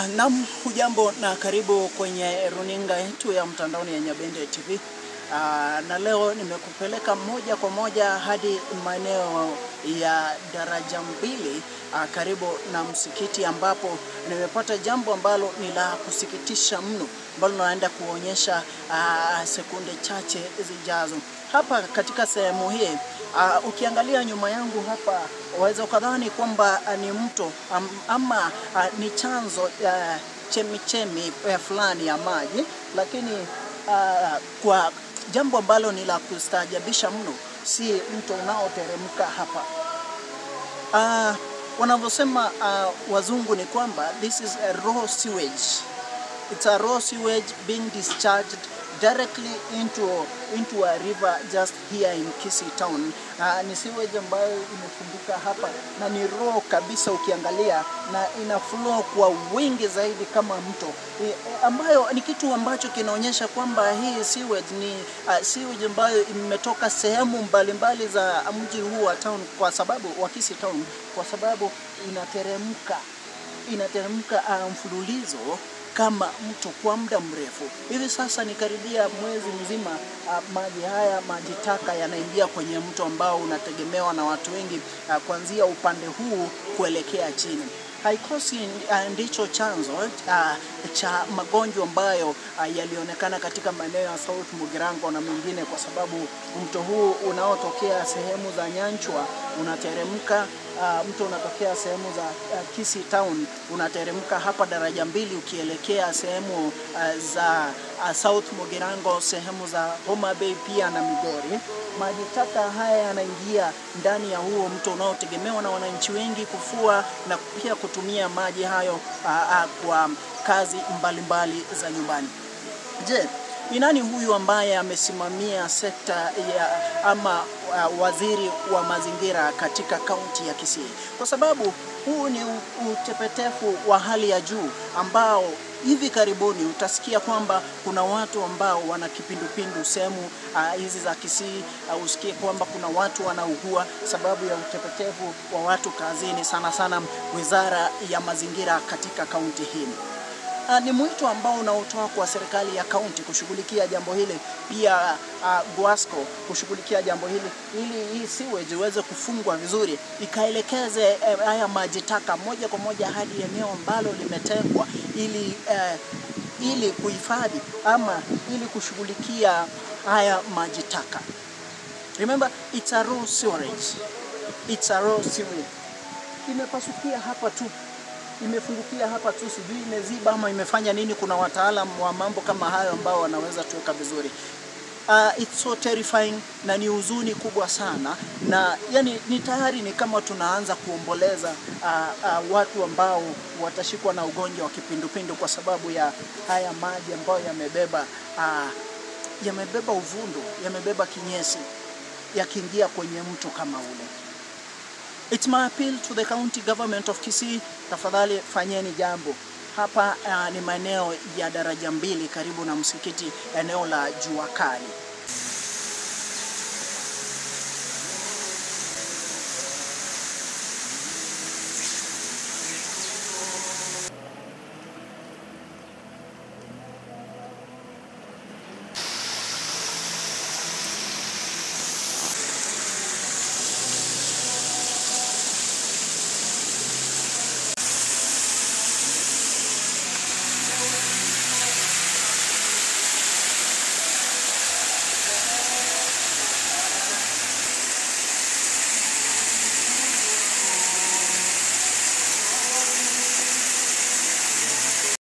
Naam, hujambo na karibu kwenye runinga yetu ya mtandaoni ya Nyabende TV. Na leo nimekupeleka moja kwa moja hadi maeneo ya daraja mbili karibu na msikiti, ambapo nimepata jambo ambalo ni la kusikitisha mno, ambalo naenda kuonyesha sekunde chache zijazo. Hapa katika sehemu hii, ukiangalia nyuma yangu hapa, waweza kadhani kwamba ni mto ama ni chanzo chemichemi fulani ya maji, lakini kwa jambo ambalo ni la kustaajabisha mno, si mto unaoteremka hapa. Wanavyosema wazungu ni kwamba this is a raw sewage. It's a raw sewage being discharged directly into a river just here in Kisii town. Ni sewage ambayo imefunguka hapa na ni raw kabisa ukiangalia, na ina flow kwa wingi zaidi kama mto, ambayo ni kitu ambacho kinaonyesha kwamba hii sewage ni sewage ambayo imetoka sehemu mbalimbali za mji huu wa town, kwa sababu wa Kisii town, kwa sababu inateremka mfululizo kama mto kwa muda mrefu. Hivi sasa ni karibia mwezi mzima, maji taka yanaingia kwenye mto ambao unategemewa na watu wengi kuanzia upande huu kuelekea chini. Haikosi ndicho chanzo cha magonjwa ambayo yalionekana katika maeneo ya South Mugirango na mengine, kwa sababu mto huu unaotokea sehemu za Nyanchwa unateremka, mto unatokea sehemu za Kisii town unateremka hapa daraja mbili ukielekea sehemu za South Mugirango, sehemu za Homa Bay pia na Migori. Maji taka haya yanaingia ndani ya huo mto unaotegemewa na wananchi wengi kufua na pia kutumia maji hayo kwa kazi mbalimbali za nyumbani. Je, ni nani huyu ambaye amesimamia sekta ya ama waziri wa mazingira katika kaunti ya Kisii? Kwa sababu huu ni utepetefu wa hali ya juu ambao hivi karibuni utasikia kwamba kuna watu ambao wana kipindupindu sehemu hizi za Kisii. Usikie kwamba kuna watu wanaugua sababu ya utepetevu wa watu kazini, sana sana wizara ya mazingira katika kaunti hii. Ni mwito ambao unaotoa kwa serikali ya kaunti kushughulikia jambo hili, pia Guasco kushughulikia jambo hili, ili hii sewage iweze kufungwa vizuri, ikaelekeze haya maji taka moja kwa moja hadi eneo ambalo limetengwa ili kuhifadhi ama ili kushughulikia haya maji taka. Remember, it's a raw sewage. It's a raw sewage. Imepasukia hapa tu, imefungukia hapa tu, sijui imeziba ama imefanya nini. Kuna wataalamu wa mambo kama hayo ambao wanaweza tuweka vizuri. It's so terrifying na ni huzuni kubwa sana, na yani ni tayari ni kama tunaanza kuomboleza watu ambao watashikwa na ugonjwa wa kipindupindu kwa sababu ya haya maji ambayo yamebeba uvundo, yamebeba kinyesi, yakiingia kwenye mto kama ule. It's my appeal to the county government of Kisii, tafadhali fanyeni jambo. Hapa ni maeneo ya daraja mbili karibu na msikiti, eneo la Jua Kali.